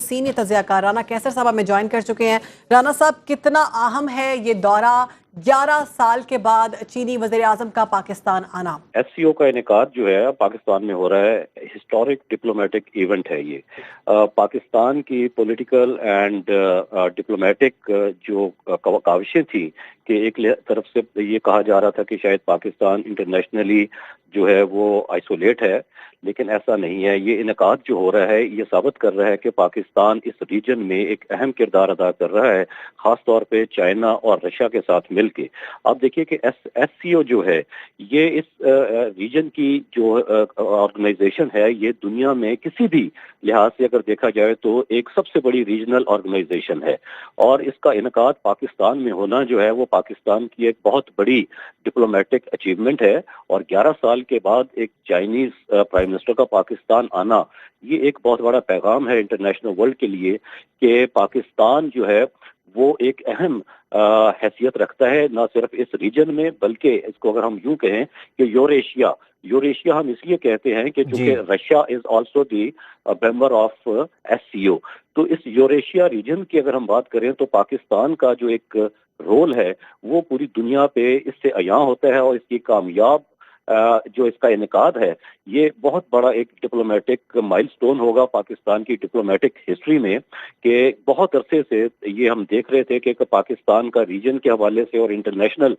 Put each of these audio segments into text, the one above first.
Senior तज्ज़िया car Rana कैसर साहब हमें join कर चुके हैं। राना साहब, कितना अहम है ये दौरा, 11 साल के बाद चीनी वज़ीर आज़म का पाकिस्तान आना? एससीओ का इनेकाद जो है पाकिस्तान में हो रहा है, हिस्टोरिक डिप्लोमेटिक इवेंट है ये। पाकिस्तान की पॉलिटिकल एंड डिप्लोमेटिक जो काविशें थी कि एक तरफ से ये कहा जा रहा था कि शायद पाकिस्तान इंटरनेशनली जो है वो आइसोलेट है, लेकिन ऐसा नहीं है। ये इनेकाद जो हो रहा है ये साबित कर रहा है कि पाकिस्तान इस रीजन में एक अहम किरदार अदा कर रहा है, खास तौर पे चाइना और रशिया के साथ मिलके। आप देखिए कि एससीओ जो है ये इस रीजन की जो ऑर्गेनाइजेशन है, ये दुनिया में किसी भी लिहाज से अगर देखा जाए तो एक सबसे बड़ी रीजनल ऑर्गेनाइजेशन है, और इसका इनेकाद पाकिस्तान में होना जो है वो पाकिस्तान की एक बहुत बड़ी डिप्लोमेटिक अचीवमेंट है। और 11 साल के बाद एक चाइनीज प्राइम मिनिस्टर का पाकिस्तान आना, ये एक बहुत बड़ा पैगाम है इंटरनेशनल वर्ल्ड के लिए कि पाकिस्तान जो है वो एक अहम हैसियत रखता है, ना सिर्फ इस रीजन में बल्कि इसको अगर हम यूं कहें कि यूरेशिया हम इसलिए कहते हैं कि चूंकि Russia is also the member of SCO. तो इस यूरेशिया रीजन की अगर हम बात करें तो पाकिस्तान का जो एक रोल है वो पूरी दुनिया पे इससे अयां होता है, और इसकी कामयाब जो इसका इनेकाद है ये बहुत बड़ा एक डिप्लोमेटिक माइलस्टोन होगा पाकिस्तान की डिप्लोमेटिक हिस्ट्री में। कि बहुत अरसे से ये हम देख रहे थे कि पाकिस्तान का रीजन के हवाले से और इंटरनेशनल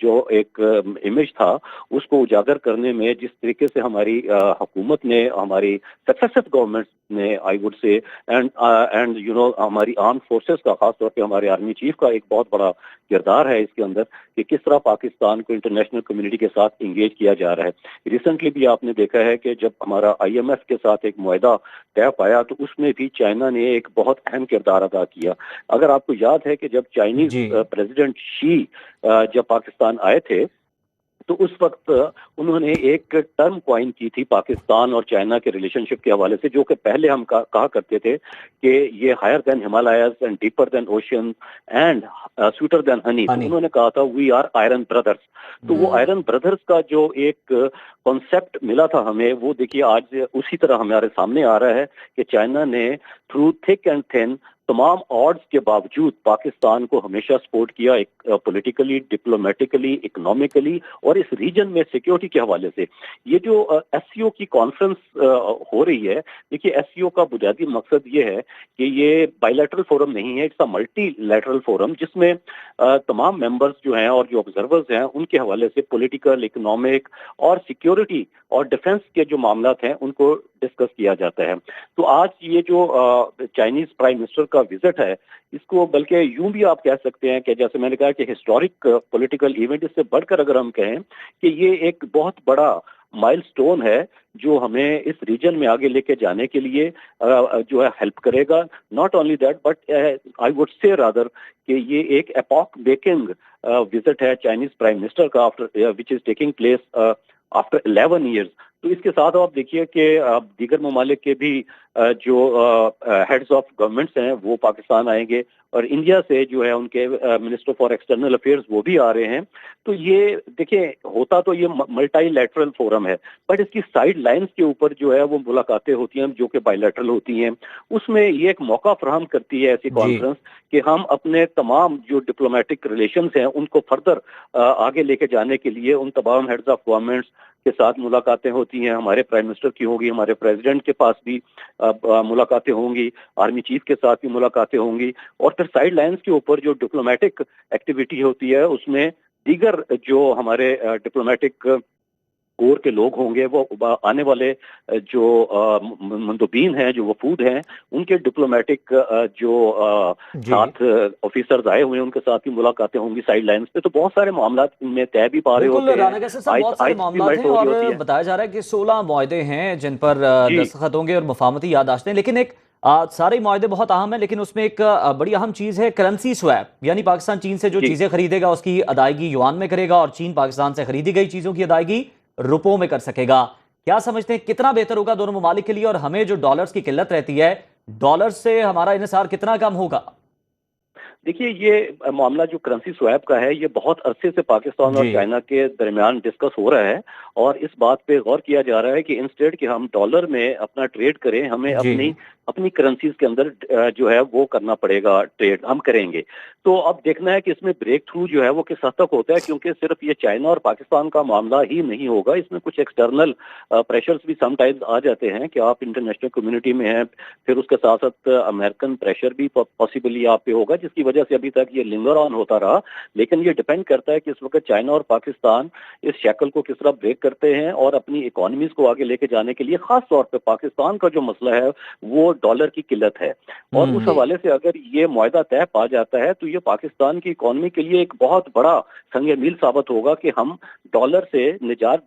जो एक इमेज था उसको उजागर करने में जिस तरीके से हमारी हुकूमत ने, हमारी सक्सेसिव गवर्नमेंट ने, I would say and you know हमारी आर्म फोर्सेस का, खास तौर पे हमारे आर्मी चीफ का एक बहुत बड़ा किरदार है इसके अंदर कि किस तरह पाकिस्तान को इंटरनेशनल कम्युनिटी के साथ इंगेज किया जा रहा है। रिसेंटली भी आपने देखा है कि जब हमारा आईएमएफ के साथ एक मुआहदा तय पाया तो उसमें भी चाइना ने एक बहुत अहम किरदार अदा किया। अगर आपको याद है कि जब चाइनीज प्रेसिडेंट शी जब पाकिस्तान आए थे तो उस वक्त उन्होंने एक टर्म कॉइन की थी पाकिस्तान और चाइना के रिलेशनशिप के हवाले से, जो कि पहले हम कहा करते थे कि ये higher than Himalayas and deeper than ocean and sweeter than honey. तो उन्होंने कहा था वी आर आयरन ब्रदर्स। तो वो आयरन ब्रदर्स का जो एक कॉन्सेप्ट मिला था हमें, वो देखिए आज उसी तरह हमारे सामने आ रहा है कि चाइना ने थ्रू थिक एंड थिन तमाम ऑड्स के बावजूद पाकिस्तान को हमेशा सपोर्ट किया, एक पॉलिटिकली, डिप्लोमेटिकली, इकोनॉमिकली और इस रीजन में सिक्योरिटी के हवाले से। ये जो एससीओ की कॉन्फ्रेंस हो रही है, देखिए एससीओ का बुनियादी मकसद ये है कि ये बायलैटरल फोरम नहीं है, इट्स अ मल्टीलैटरल फोरम जिसमें तमाम मेंबर्स जो हैं और जो ऑब्जर्वर्स हैं उनके हवाले से पॉलिटिकल, इकोनॉमिक और सिक्योरिटी और डिफेंस के जो मामला हैं उनको डिस्कस किया जाता है। तो आज ये जो चाइनीज प्राइम मिनिस्टर का विजिट है, इसको बल्कि यूं भी आप कह सकते हैं कि जैसे मैंने कहा कि हिस्टोरिक पॉलिटिकल इवेंट, इससे बढ़कर अगर हम कहें कि ये एक बहुत बड़ा माइलस्टोन है जो हमें इस रीजन में आगे लेके जाने के लिए जो है हेल्प करेगा। Not only that but I would say rather कि ये एक एपॉक मेकिंग विजिट है चाइनीज प्राइम मिनिस्टर का after which is taking place after 11 years. तो इसके साथ आप देखिए कि दीगर ममालिक के भी जो हेड्स ऑफ गवर्नमेंट्स हैं वो पाकिस्तान आएंगे, और इंडिया से जो है उनके मिनिस्टर फॉर एक्सटर्नल अफेयर्स वो भी आ रहे हैं। तो ये देखिए होता तो ये मल्टीलैटरल फोरम है, बट इसकी साइड लाइंस के ऊपर जो है वो मुलाकातें होती हैं जो कि बायलैटरल होती हैं। उसमें ये एक मौका फराहम करती है ऐसी कॉन्फ्रेंस कि हम अपने तमाम जो डिप्लोमेटिक रिलेशंस हैं उनको फर्दर आगे लेके जाने के लिए उन तमाम हेड्स ऑफ गवर्नमेंट्स के साथ मुलाकातें होती हैं। हमारे प्राइम मिनिस्टर की होगी, हमारे प्रेसिडेंट के पास भी मुलाकातें होंगी, आर्मी चीफ के साथ भी मुलाकातें होंगी, और फिर साइड लाइंस के ऊपर जो डिप्लोमेटिक एक्टिविटी होती है उसमें दीगर जो हमारे डिप्लोमेटिक कोर के लोग होंगे वो आने वाले जो मंदोबीन हैं, जो वफूद हैं, उनके डिप्लोमेटिक जो साथ ऑफिसर्स आए हुए हैं उनके साथ भी मुलाकातें होंगी साइड लाइंस पे। तो बहुत सारे मामला इनमें तय भी पा रहे होते हैं। बहुत सारे मामला हैं और बताया जा रहा है कि 16 मुआहदे हैं जिन पर दस्तखत होंगे और मुफाहमती याददाश्तें। लेकिन एक सारे मुआहदे बहुत अहम है, लेकिन उसमें एक बड़ी अहम चीज है करेंसी स्वैप, यानी पाकिस्तान चीन से जो चीजें खरीदेगा उसकी अदायगी युआन में करेगा और चीन पाकिस्तान से खरीदी गई चीजों की अदायगी रुपयों में कर सकेगा। क्या समझते हैं कितना बेहतर होगा दोनों ममालिक के लिए, और हमें जो डॉलर्स की किल्लत रहती है, डॉलर से हमारा इन्हिसार कितना कम होगा? देखिए, ये मामला जो करेंसी स्वैप का है, ये बहुत अरसे से पाकिस्तान और जी। चाइना के दरमियान डिस्कस हो रहा है, और इस बात पे गौर किया जा रहा है कि इंस्टेड कि हम डॉलर में अपना ट्रेड करें, हमें जी। अपनी अपनी करेंसीज के अंदर जो है वो करना पड़ेगा, ट्रेड हम करेंगे। तो अब देखना है कि इसमें ब्रेक थ्रू जो है वो किस हद तक होता है, क्योंकि सिर्फ ये चाइना और पाकिस्तान का मामला ही नहीं होगा, इसमें कुछ एक्सटर्नल प्रेशर्स भी समटाइम्स आ जाते हैं कि आप इंटरनेशनल कम्युनिटी में हैं, फिर उसके साथ साथ अमेरिकन प्रेशर भी पॉसिबली आप पे होगा, जिसकी वजह से अभी तक ये लिंगर ऑन होता रहा। लेकिन ये डिपेंड करता है कि इस वक्त चाइना और पाकिस्तान इस शक्ल को किस तरह ब्रेक करते हैं, और अपनी इकोनॉमीज को आगे लेके जाने के लिए खास तौर पे पाकिस्तान का जो मसला है वो डॉलर की किल्लत है। और उस जी। हवाले से अगर ये मुआहदा तय पा जाता है तो ये पाकिस्तान की इकोनॉमी के लिए एक बहुत बड़ा संग मील साबित होगा कि हम डॉलर से निजात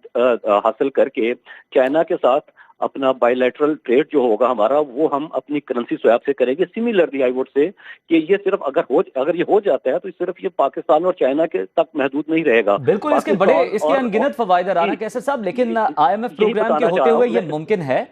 हासिल करके चाइना के साथ अपना बायलैटरल ट्रेड जो होगा हमारा, वो हम अपनी करेंसी स्वैप से करेंगे। सिमिलरली आई वुड से कि ये सिर्फ अगर ये हो जाता है तो सिर्फ ये पाकिस्तान और चाइना के तक महदूद नहीं रहेगा। बिल्कुल, इसके अनगिनत फवायद राना जी, कैसर साहब, लेकिन जी, IMF यही प्रोग्राम के बताना चाह होते रहा हुए हूँ ये मैं। मुमकिन है?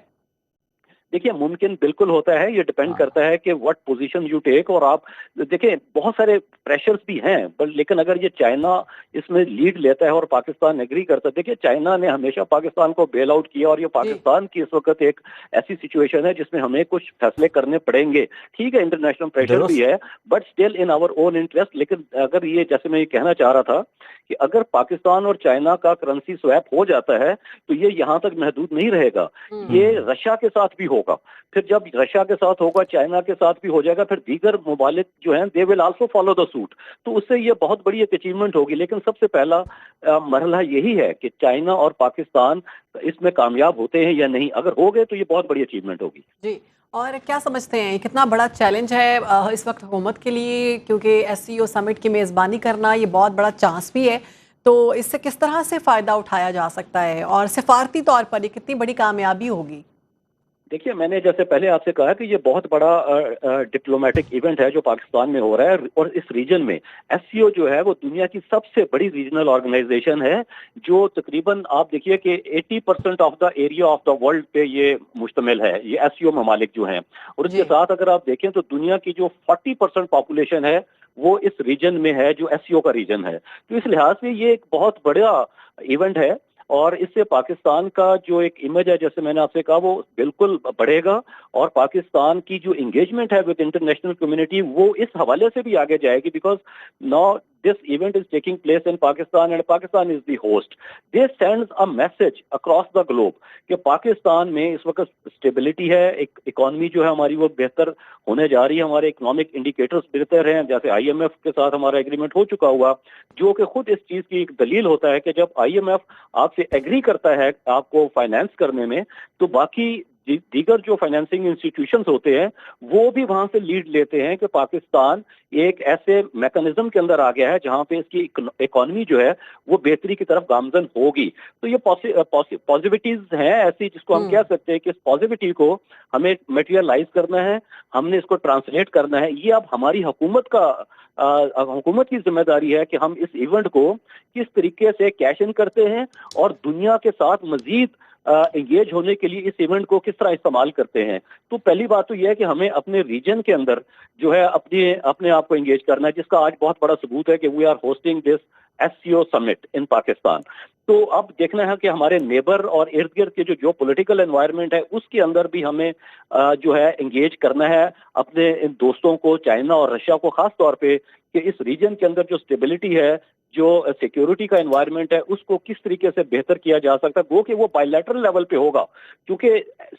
देखिए, मुमकिन बिल्कुल होता है, ये डिपेंड हाँ। करता है कि व्हाट पोजीशन यू टेक। और आप देखिए, बहुत सारे प्रेशर्स भी हैं, पर लेकिन अगर ये चाइना इसमें लीड लेता है और पाकिस्तान एग्री करता है, देखिए चाइना ने हमेशा पाकिस्तान को बेल आउट किया, और ये जी। पाकिस्तान की इस वक्त एक ऐसी सिचुएशन है जिसमें हमें कुछ फैसले करने पड़ेंगे। ठीक है, इंटरनेशनल प्रेशर भी दुरुस्त। है, but still in our own interest. लेकिन अगर ये, जैसे मैं ये कहना चाह रहा था कि अगर पाकिस्तान और चाइना का करेंसी स्वैप हो जाता है तो ये यहाँ तक महदूद नहीं रहेगा, ये रशिया के साथ भी होगा। फिर जब रशिया के साथ होगा, चाइना के साथ भी हो जाएगा, फिर दीगर मुमालिक जो हैं they will also follow the suit. तो उससे ये बहुत बड़ी एक अचीवमेंट होगी। लेकिन सबसे पहला मरहला यही है कि चाइना और पाकिस्तान इसमें कामयाब होते हैं या नहीं। अगर हो गए तो ये बहुत बड़ी अचीवमेंट होगी। जी। और क्या समझते हैं कितना बड़ा चैलेंज है इस वक्त हुकूमत के लिए, क्योंकि SCO समिट की मेज़बानी करना ये बहुत बड़ा चांस भी है, तो इससे किस तरह से फ़ायदा उठाया जा सकता है और सिफारती तौर पर ये कितनी बड़ी कामयाबी होगी? देखिए, मैंने जैसे पहले आपसे कहा कि ये बहुत बड़ा डिप्लोमेटिक इवेंट है जो पाकिस्तान में हो रहा है, और इस रीजन में SCO जो है वो दुनिया की सबसे बड़ी रीजनल ऑर्गेनाइजेशन है, जो तकरीबन आप देखिए कि 80% of the area of the world पे ये मुश्तमिल है, ये SCO ममालिक जो हैं। और इसके जी। साथ अगर आप देखें तो दुनिया की जो 40% पॉपुलेशन है वो इस रीजन में है, जो SCO का रीजन है। तो इस लिहाज से ये एक बहुत बड़ा इवेंट है, और इससे पाकिस्तान का जो एक इमेज है, जैसे मैंने आपसे कहा, वो बिल्कुल बढ़ेगा। और पाकिस्तान की जो इंगेजमेंट है विद इंटरनेशनल कम्युनिटी वो इस हवाले से भी आगे जाएगी, because now this event is taking place in Pakistan and Pakistan is the host. This sends a message across the globe कि पाकिस्तान में इस वक्त स्टेबिलिटी है, एक इकोनॉमी जो है हमारी वो बेहतर होने जा रही है, हमारे इकोनॉमिक इंडिकेटर्स बेहतर हैं, जैसे IMF के साथ हमारा एग्रीमेंट हो चुका हुआ, जो कि खुद इस चीज़ की एक दलील होता है कि जब IMF आपसे एग्री करता है आपको फाइनेंस करने में, तो बाकी दीगर जो फाइनेंसिंग इंस्टीट्यूशंस होते हैं वो भी वहां से लीड लेते हैं कि पाकिस्तान एक ऐसे मैकेनिज्म के अंदर आ गया है जहां पे इसकी इकोनॉमी जो है वो बेहतरी की तरफ गामजन होगी। तो ये पॉजिटिविटीज हैं ऐसी, जिसको हम कह सकते हैं कि इस पॉजिटिविटी को हमें मटेरियलाइज करना है, हमने इसको ट्रांसलेट करना है। ये अब हमारी हुकूमत की जिम्मेदारी है कि हम इस इवेंट को किस तरीके से कैश इन करते हैं और दुनिया के साथ मजीद एंगेज होने के लिए इस इवेंट को किस तरह इस्तेमाल करते हैं। तो पहली बात तो यह है कि हमें अपने रीजन के अंदर जो है अपने आप को एंगेज करना है, जिसका आज बहुत बड़ा सबूत है कि we are hosting this SCO summit in Pakistan. तो अब देखना है कि हमारे नेबर और इर्द गिर्द के जो पॉलिटिकल एनवायरनमेंट है उसके अंदर भी हमें जो है एंगेज करना है अपने इन दोस्तों को, चाइना और रशिया को, खास तौर पे कि इस रीजन के अंदर जो स्टेबिलिटी है, जो सिक्योरिटी का एनवायरनमेंट है, उसको किस तरीके से बेहतर किया जा सकता है। वो कि वो बायलैटरल लेवल पे होगा, क्योंकि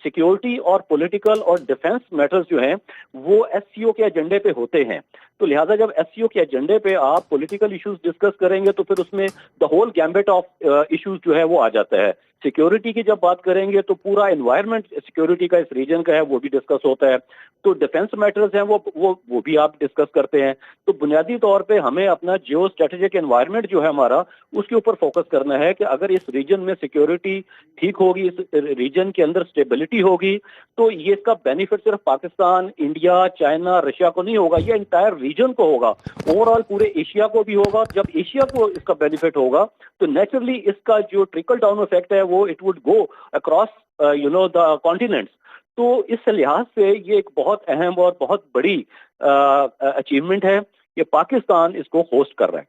सिक्योरिटी और पॉलिटिकल और डिफेंस मैटर्स जो हैं वो SCO के एजेंडे पे होते हैं। तो लिहाजा जब SCO के एजेंडे पे आप पॉलिटिकल इश्यूज डिस्कस करेंगे तो फिर उसमें the whole gambit of issues जो है वो आ जाता है। सिक्योरिटी की जब बात करेंगे तो पूरा एनवायरनमेंट सिक्योरिटी का इस रीजन का है वो भी डिस्कस होता है। तो डिफेंस मैटर्स हैं वो भी आप डिस्कस करते हैं। तो बुनियादी तौर पे हमें अपना जियो स्ट्रेटेजिक एनवायरनमेंट जो है हमारा, उसके ऊपर फोकस करना है कि अगर इस रीजन में सिक्योरिटी ठीक होगी, इस रीजन के अंदर स्टेबिलिटी होगी, तो ये इसका बेनिफिट सिर्फ पाकिस्तान, इंडिया, चाइना, रशिया को नहीं होगा, ये इंटायर रीजन को होगा, ओवरऑल पूरे एशिया को भी होगा। जब एशिया को इसका बेनिफिट होगा तो नेचुरली इसका जो ट्रिकल डाउन इफेक्ट है वो it would go across the continents. तो इस लिहाज से ये एक बहुत अहम और बहुत बड़ी अचीवमेंट है ये पाकिस्तान इसको होस्ट कर रहा है।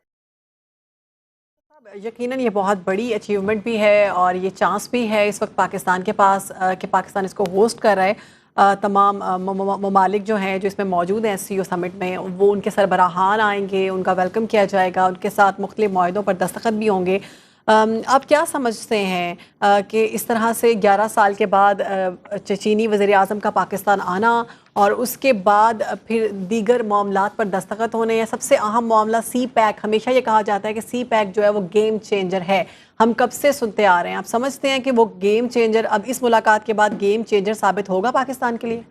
यकीनन ये बहुत बड़ी अचीवमेंट भी है और ये चांस भी है इस वक्त पाकिस्तान के पास कि पाकिस्तान इसको होस्ट कर रहा है। तमाम ममालिक जो हैं जो इसमें मौजूद हैं एससीओ समिट में, वो उनके सरबराहान आएंगे, उनका वेलकम किया जाएगा, उनके साथ मुख्तलिफ मुआहदों पर दस्तखत भी होंगे। आप क्या समझते हैं कि इस तरह से 11 साल के बाद चीनी वज़ीर आज़म का पाकिस्तान आना और उसके बाद फिर दीगर मामलात पर दस्तखत होने, या सबसे अहम मामला सी पैक, हमेशा ये कहा जाता है कि सी पैक जो है वो गेम चेंजर है, हम कब से सुनते आ रहे हैं, आप समझते हैं कि वो गेम चेंजर अब इस मुलाकात के बाद गेम चेंजर साबित होगा पाकिस्तान के लिए?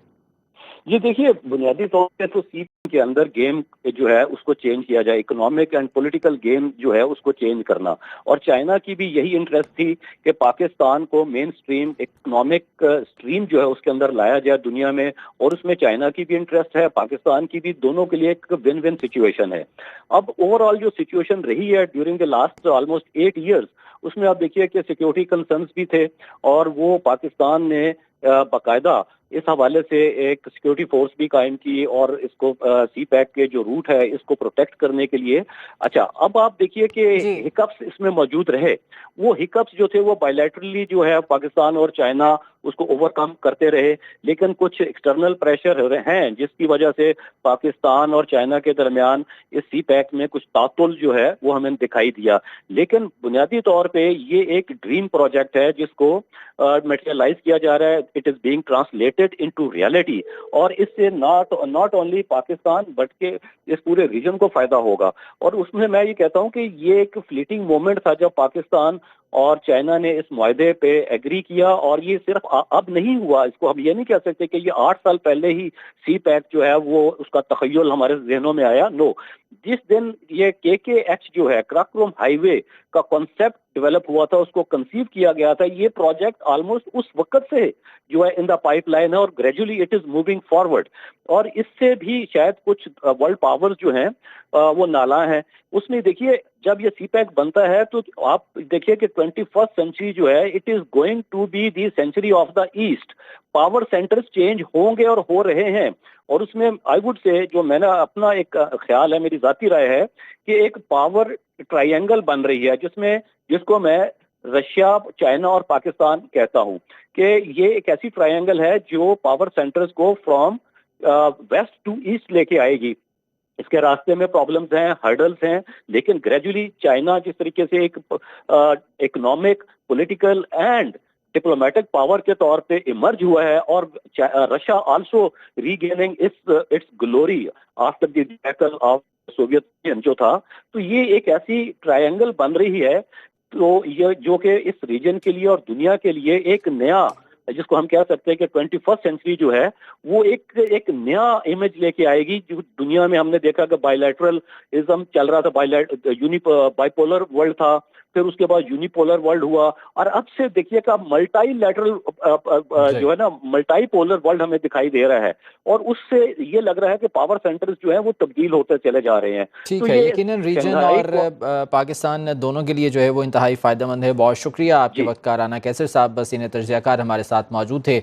ये देखिए, बुनियादी तौर पे तो सी के अंदर गेम जो है उसको चेंज किया जाए, इकोनॉमिक एंड पॉलिटिकल गेम जो है उसको चेंज करना। और चाइना की भी यही इंटरेस्ट थी कि पाकिस्तान को मेन स्ट्रीम इकोनॉमिक स्ट्रीम जो है उसके अंदर लाया जाए दुनिया में, और उसमें चाइना की भी इंटरेस्ट है, पाकिस्तान की भी, दोनों के लिए एक विन विन सिचुएशन है। अब ओवरऑल जो सिचुएशन रही है during the last almost 8 years, उसमें आप देखिए कि सिक्योरिटी कंसर्न्स भी थे, और वो पाकिस्तान ने बाकायदा इस हवाले से एक सिक्योरिटी फोर्स भी कायम की, और इसको सी पैक के जो रूट है इसको प्रोटेक्ट करने के लिए। अच्छा, अब आप देखिए कि हिकअप्स इसमें मौजूद रहे, वो हिकअप्स जो थे वो बायलैटरली जो है पाकिस्तान और चाइना उसको ओवरकम करते रहे, लेकिन कुछ एक्सटर्नल प्रेशर हैं जिसकी वजह से पाकिस्तान और चाइना के दरमियान इस सी पैक में कुछ तातुल जो है वो हमें दिखाई दिया। लेकिन बुनियादी तौर पे ये एक ड्रीम प्रोजेक्ट है जिसको मटेरियलाइज किया जा रहा है, it is being translated into reality, और इससे नॉट ओनली पाकिस्तान बट के इस पूरे रीजन को फायदा होगा। और उसमें मैं ये कहता हूँ कि ये एक फ्लीटिंग मोमेंट था जब पाकिस्तान और चाइना ने इस मुआहदे पे एग्री किया, और ये सिर्फ अब नहीं हुआ, इसको हम ये नहीं कह सकते कि ये 8 साल पहले ही सी पैक जो है वो उसका तखय्युल हमारे जहनों में आया। नो, जिस दिन ये KKH जो है कराकोरम हाईवे का कॉन्सेप्ट डेवलप हुआ था, उसको कंसीव किया गया था, ये प्रोजेक्ट ऑलमोस्ट उस वक्त से जो है इन द पाइपलाइन है, और gradually it is moving forward. और इससे भी शायद कुछ वर्ल्ड पावर्स जो हैं वो नाला हैं उसमें। देखिए, जब ये सी पैक बनता है तो आप देखिए कि 21st सेंचुरी जो है it is going to be the century of the east. Power centres change होंगे और हो रहे हैं, और उसमें आई वुड से, जो मैंने अपना एक ख्याल है, मेरी जाती राय है, कि एक पावर ट्रायंगल बन रही है जिसको मैं रशिया, चाइना और पाकिस्तान कहता हूं, कि ये एक ऐसी ट्रायंगल है जो पावर सेंटर्स को फ्रॉम वेस्ट टू ईस्ट लेके आएगी। इसके रास्ते में प्रॉब्लम्स हैं, हर्डल्स हैं, लेकिन ग्रेजुअली चाइना जिस तरीके से एक economic, political and diplomatic power के तौर पे इमर्ज हुआ है, और Russia also regaining it's glory after the battle of Soviet union जो था, तो ये एक ऐसी ट्रायंगल बन रही है, तो ये जो कि इस रीजन के लिए और दुनिया के लिए एक नया, जिसको हम कह सकते हैं कि 21st सेंचुरी जो है वो एक नया इमेज लेके आएगी। जो दुनिया में हमने देखा कि बायलैटरलिज्म चल रहा था, बाइपोलर वर्ल्ड था, फिर उसके बाद यूनिपोलर वर्ल्ड हुआ, और अब से देखिएगा मल्टीलैटरल जो है ना, मल्टीपोलर वर्ल्ड हमें दिखाई दे रहा है, और उससे ये लग रहा है कि पावर सेंटर्स जो है वो तब्दील होते चले जा रहे हैं। ठीक तो है, यकीनन रीजन और पाकिस्तान दोनों के लिए जो है वो इंतहाई फ़ायदेमंद है। बहुत शुक्रिया आपके वक्त का राना कैसर साहब, सीनियर तजज़ियाकार हमारे साथ मौजूद थे।